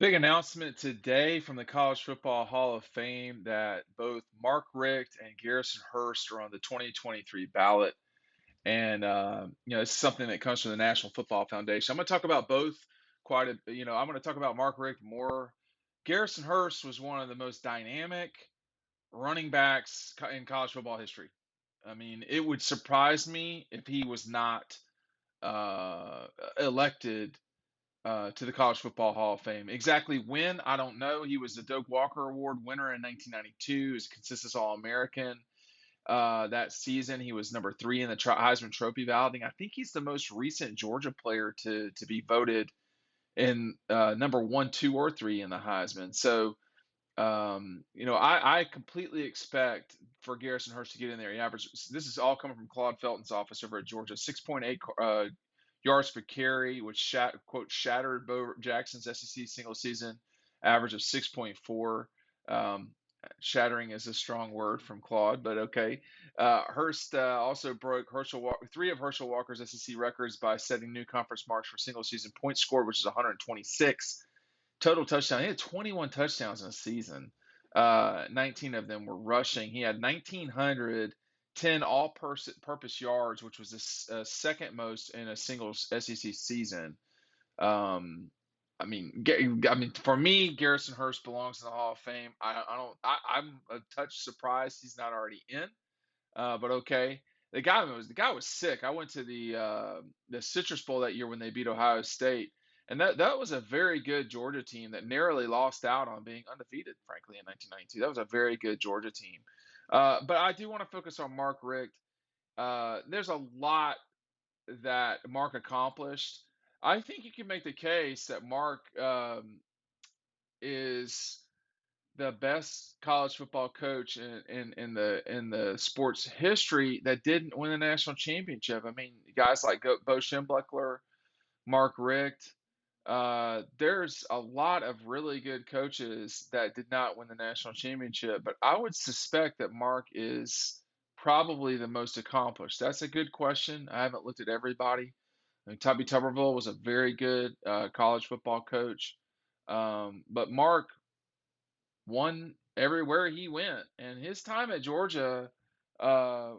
Big announcement today from the College Football Hall of Fame that both Mark Richt and Garrison Hearst are on the 2023 ballot. And, it's something that comes from the National Football Foundation. I'm going to talk about both I'm going to talk about Mark Richt more. Garrison Hearst was one of the most dynamic running backs in college football history. I mean, it would surprise me if he was not uh, elected to the College Football Hall of Fame. Exactly when, I don't know. He was the Doak Walker Award winner in 1992. He was a consensus All-American. That season, he was number 3 in the Heisman Trophy balloting. I think he's the most recent Georgia player to be voted in number 1, 2, or 3 in the Heisman. So, I completely expect for Garrison Hearst to get in there. He averaged, this is all coming from Claude Felton's office over at Georgia, 6.8 yards per carry, which shattered Bo Jackson's SEC single season average of 6.4. Shattering is a strong word from Claude, but okay. Hurst also broke three of Herschel Walker's SEC records by setting new conference marks for single season points scored, which is 126. Total touchdown. He had 21 touchdowns in a season. 19 of them were rushing. He had 1,910 all-purpose yards, which was the second most in a single SEC season. For me, Garrison Hearst belongs in the Hall of Fame. I'm a touch surprised he's not already in. But okay. The guy was sick. I went to the Citrus Bowl that year when they beat Ohio State, and that was a very good Georgia team that narrowly lost out on being undefeated, frankly, in 1992. That was a very good Georgia team. But I do want to focus on Mark Richt. There's a lot that Mark accomplished. I think you can make the case that Mark is the best college football coach in the sports history that didn't win a national championship. I mean, guys like Bo Schembechler, Mark Richt. There's a lot of really good coaches that did not win the national championship, but I would suspect that Mark is probably the most accomplished. That's a good question. I haven't looked at everybody. I mean, Tubby Tuberville was a very good college football coach, but Mark won everywhere he went, and his time at Georgia uh,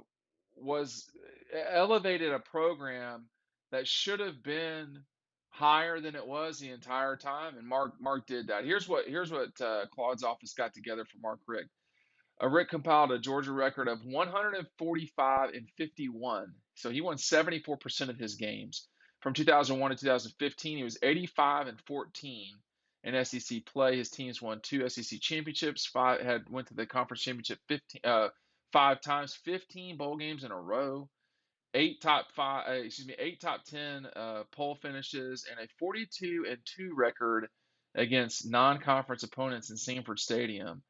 was elevated a program that should have been higher than it was the entire time, and Mark did that. Here's what Claude's office got together for Mark Richt. Richt compiled a Georgia record of 145 and 51, so he won 74% of his games. From 2001 to 2015, he was 85 and 14 in SEC play. His teams won 2 SEC championships, went to the conference championship 5 times, 15 bowl games in a row, 8 top 10 poll finishes, and a 42-2 record against non-conference opponents in Sanford Stadium.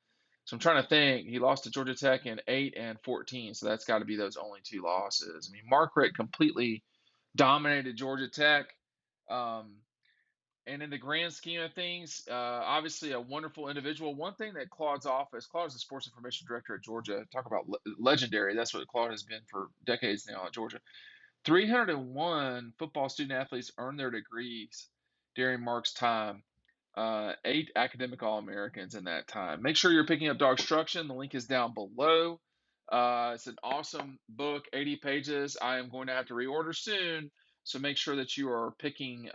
So I'm trying to think. He lost to Georgia Tech in 8 and 14, so that's got to be those only 2 losses. I mean, Mark Richt completely dominated Georgia Tech. And in the grand scheme of things, obviously a wonderful individual. One thing that Claude's the sports information director at Georgia. Talk about legendary. That's what Claude has been for decades now at Georgia. 301 football student athletes earned their degrees during Mark's time. 8 academic All-Americans in that time. Make sure you're picking up DAWGSTRUCTION. The link is down below. It's an awesome book, 80 pages. I am going to have to reorder soon, so make sure that you are picking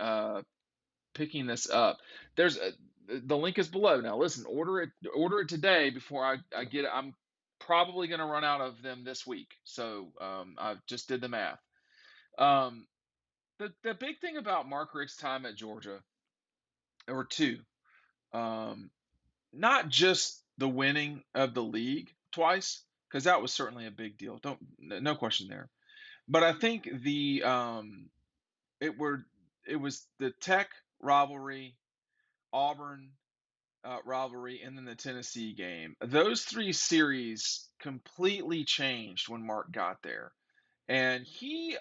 this up. The link is below. Now listen, order it today before I get it. I'm probably going to run out of them this week. So I just did the math. The big thing about Mark Richt's time at Georgia, there were 2. Not just the winning of the league twice, because that was certainly a big deal. No question there. But I think it was the Tech rivalry, Auburn rivalry, and then the Tennessee game. Those 3 series completely changed when Mark got there, and he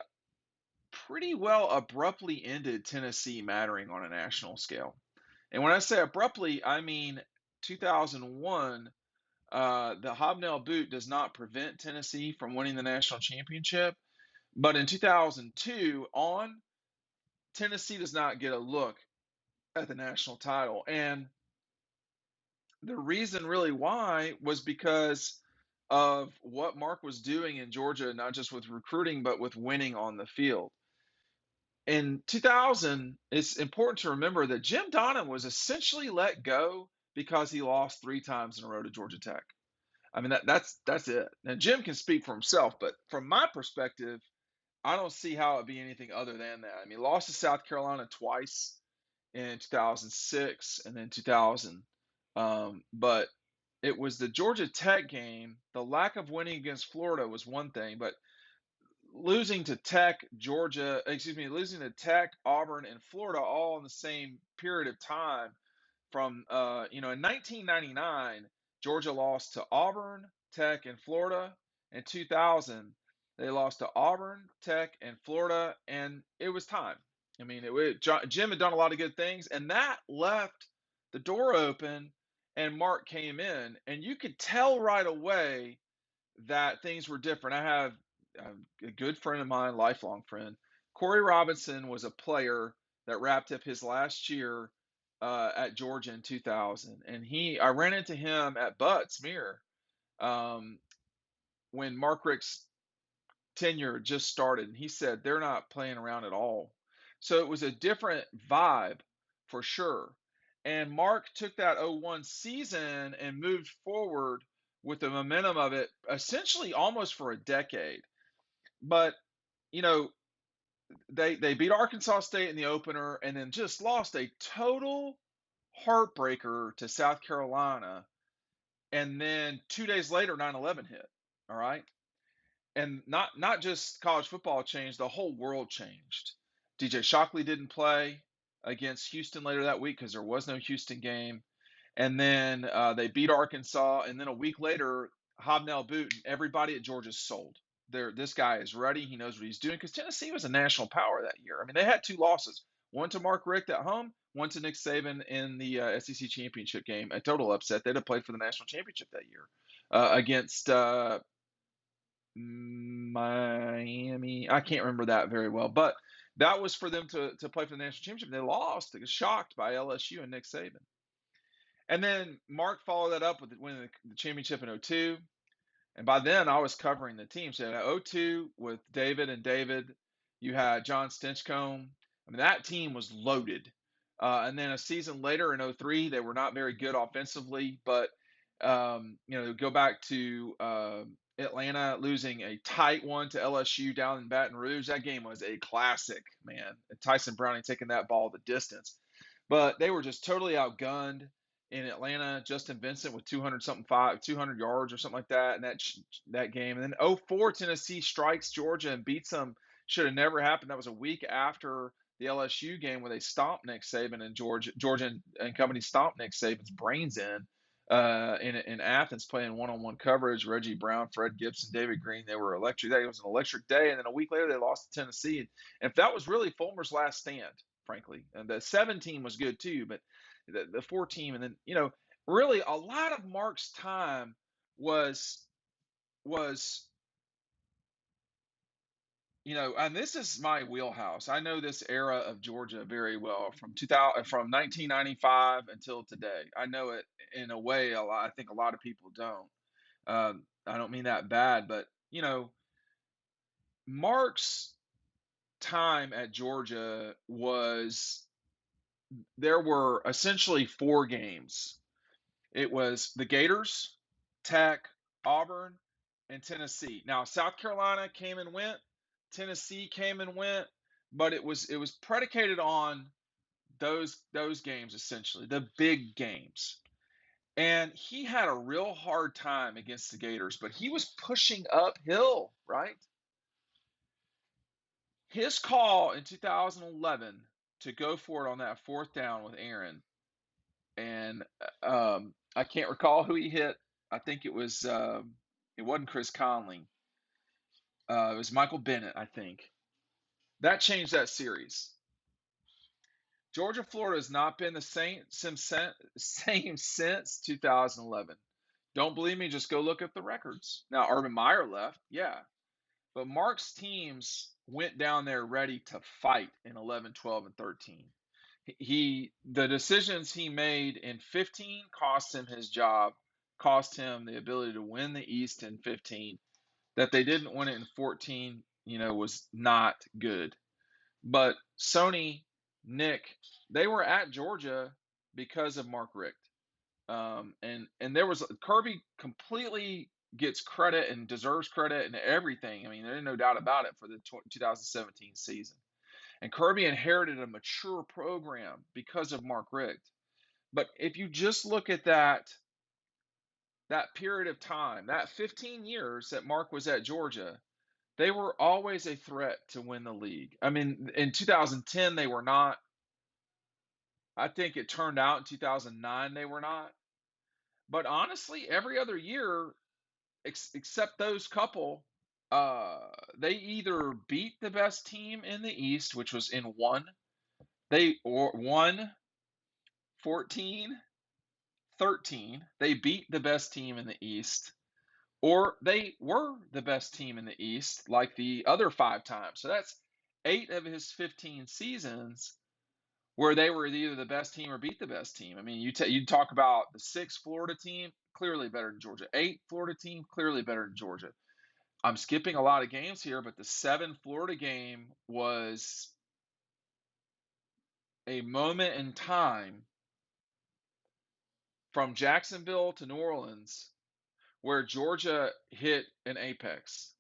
pretty well abruptly ended Tennessee mattering on a national scale. And when I say abruptly, I mean 2001. The hobnail boot does not prevent Tennessee from winning the national championship, but in 2002 on, Tennessee does not get a look at the national title. And the reason really why was because of what Mark was doing in Georgia, not just with recruiting, but with winning on the field. In 2000, it's important to remember that Jim Donnan was essentially let go because he lost 3 times in a row to Georgia Tech. I mean, that's it. Now Jim can speak for himself, but from my perspective, I don't see how it'd be anything other than that. I mean, lost to South Carolina twice in 2006 and then 2000. But it was the Georgia Tech game. The lack of winning against Florida was one thing, but losing to Tech, Georgia, excuse me, losing to Tech, Auburn, and Florida all in the same period of time from, in 1999, Georgia lost to Auburn, Tech, and Florida. In 2000, they lost to Auburn, Tech, and Florida, and it was time. I mean, Jim had done a lot of good things, and that left the door open, and Mark came in, and you could tell right away that things were different. I have a good friend of mine, lifelong friend. Corey Robinson was a player that wrapped up his last year at Georgia in 2000, and I ran into him at Butts Mirror um, when Mark Richt's tenure just started, and he said they're not playing around at all. So it was a different vibe for sure. And Mark took that '01 season and moved forward with the momentum of it essentially almost for a decade. But, you know, they beat Arkansas State in the opener and then just lost a total heartbreaker to South Carolina. And then 2 days later, 9/11 hit. All right. And not just college football changed, the whole world changed. DJ Shockley didn't play against Houston later that week because there was no Houston game. And then they beat Arkansas. And then a week later, Hobnail Boot and everybody at Georgia sold. This guy is ready. He knows what he's doing because Tennessee was a national power that year. I mean, they had 2 losses: one to Mark Richt at home, one to Nick Saban in the SEC championship game. A total upset. They'd have played for the national championship that year against Miami. I can't remember that very well, but that was for them to play for the national championship. They lost. They got shocked by LSU and Nick Saban. And then Mark followed that up with winning the championship in '02. And by then, I was covering the team. So at '02 with David and David, you had John Stinchcomb. I mean, that team was loaded. And then a season later in '03, they were not very good offensively, but go back to Atlanta losing a tight one to LSU down in Baton Rouge. That game was a classic, man. Tyson Browning taking that ball the distance. But they were just totally outgunned in Atlanta. Justin Vincent with 200 yards or something like that in that game. And then '04, Tennessee strikes Georgia and beats them. Should have never happened. That was a week after the LSU game where they stomped Nick Saban and Georgia and company stomped Nick Saban's brains in Athens, playing one-on-one coverage. Reggie Brown, Fred Gibson, David Green, they were electric. It was an electric day. And then a week later, they lost to Tennessee. And that was really Fulmer's last stand, frankly. And the 7 team was good too, but the 4 team, and then really a lot of Mark's time was and this is my wheelhouse. I know this era of Georgia very well from 2000, from 1995 until today. I know it in a way I think a lot of people don't. I don't mean that bad, but Mark's time at Georgia there were essentially 4 games. It was the Gators, Tech, Auburn, and Tennessee. Now South Carolina came and went, Tennessee came and went, but it was predicated on those games essentially, the big games. And he had a real hard time against the Gators, but he was pushing uphill, right? His call in 2011 to go for it on that 4th down with Aaron, and I can't recall who he hit. I think it wasn't Chris Conley. It was Michael Bennett, I think. That changed that series. Georgia Florida has not been the same since 2011. Don't believe me? Just go look at the records. Now Urban Meyer left, yeah, but Mark's teams went down there ready to fight in 11, 12, and 13. The decisions he made in 15 cost him his job, cost him the ability to win the East in 15. That they didn't win it in 14, was not good. But Sony, Nick, they were at Georgia because of Mark Richt. And there was Kirby completely gets credit and deserves credit and everything. I mean, there's no doubt about it for the 2017 season. And Kirby inherited a mature program because of Mark Richt. But if you just look at that period of time, that 15 years that Mark was at Georgia, they were always a threat to win the league. I mean, in 2010 they were not. I think it turned out in 2009 they were not. But honestly, every other year except those couple, they either beat the best team in the East, which was in won 14, 13. They beat the best team in the East, or they were the best team in the East, like the other 5 times. So that's 8 of his 15 seasons where they were either the best team or beat the best team. I mean, you talk about the 6 Florida team, clearly better than Georgia. 8 Florida team, clearly better than Georgia. I'm skipping a lot of games here, but the 7 Florida game was a moment in time from Jacksonville to New Orleans where Georgia hit an apex.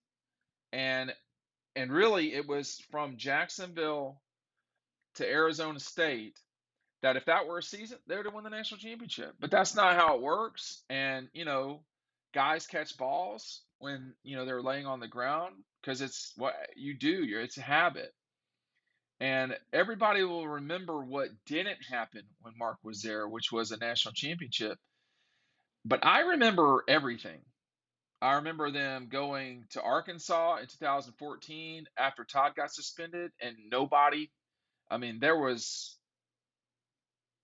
And really it was from Jacksonville to Arizona State that if that were a season, they would have won the national championship. But that's not how it works. And, guys catch balls when, they're laying on the ground because it's what you do. It's a habit. And everybody will remember what didn't happen when Mark was there, which was a national championship. But I remember everything. I remember them going to Arkansas in 2014 after Todd got suspended, and I mean, there was,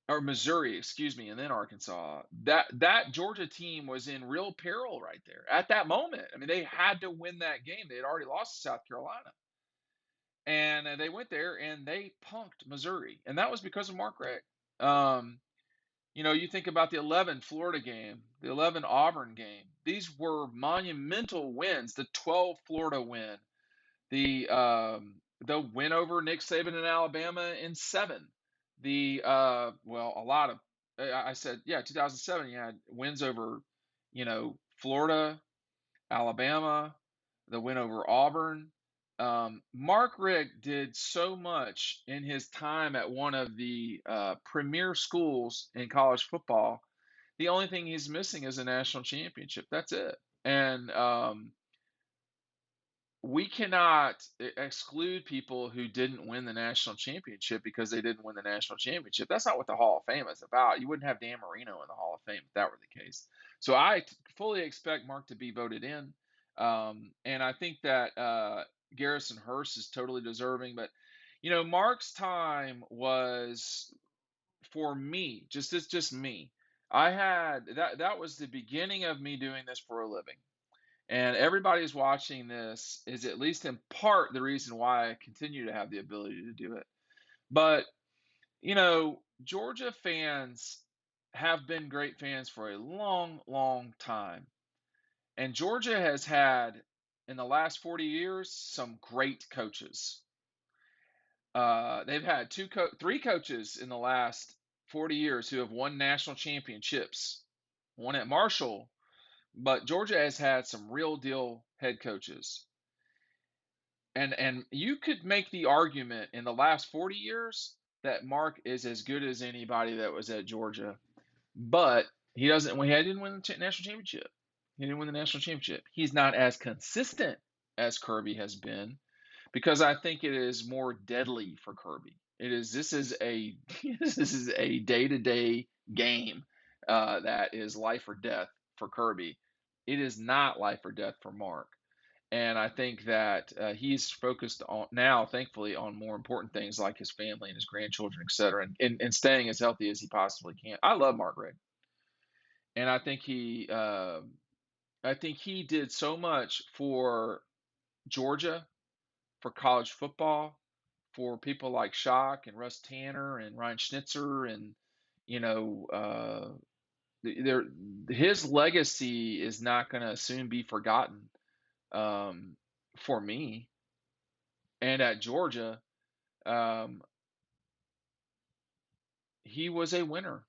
or Missouri, excuse me, and then Arkansas. That Georgia team was in real peril right there at that moment. I mean, they had to win that game. They had already lost to South Carolina. And they went there and they punked Missouri, and that was because of Mark Richt. Um, you think about the 11 Florida game, the 11 Auburn game. These were monumental wins. The 12 Florida win, the win over Nick Saban in Alabama in 7. A lot of I said 2007. You had wins over, Florida, Alabama, the win over Auburn. Mark Richt did so much in his time at one of the premier schools in college football. The only thing he's missing is a national championship. That's it. And we cannot exclude people who didn't win the national championship because they didn't win the national championship. That's not what the Hall of Fame is about. You wouldn't have Dan Marino in the Hall of Fame if that were the case. So I fully expect Mark to be voted in. And I think that Garrison Hearst is totally deserving. But, Mark's time was, for me, it's just me. I had that was the beginning of me doing this for a living. And everybody who's watching this is at least in part the reason why I continue to have the ability to do it. But, Georgia fans have been great fans for a long, long time. And Georgia has had, in the last 40 years, some great coaches. They've had 3 coaches in the last 40 years who have won national championships. One at Marshall, but Georgia has had some real deal head coaches. And you could make the argument in the last 40 years that Mark is as good as anybody that was at Georgia. But he didn't win the national championship. He didn't win the national championship. He's not as consistent as Kirby has been because I think it is more deadly for Kirby. This is a this is a day-to-day game that is life or death for Kirby. It is not life or death for Mark. And I think that he's focused on now, thankfully, on more important things like his family and his grandchildren, et cetera, and staying as healthy as he possibly can. I love Mark Richt, and I think he did so much for Georgia, for college football, for people like Schock and Russ Tanner and Ryan Schnitzer and you know there his legacy is not going to soon be forgotten um, for me. And at Georgia, um, he was a winner,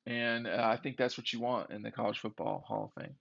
and I think that's what you want in the College Football Hall of Fame.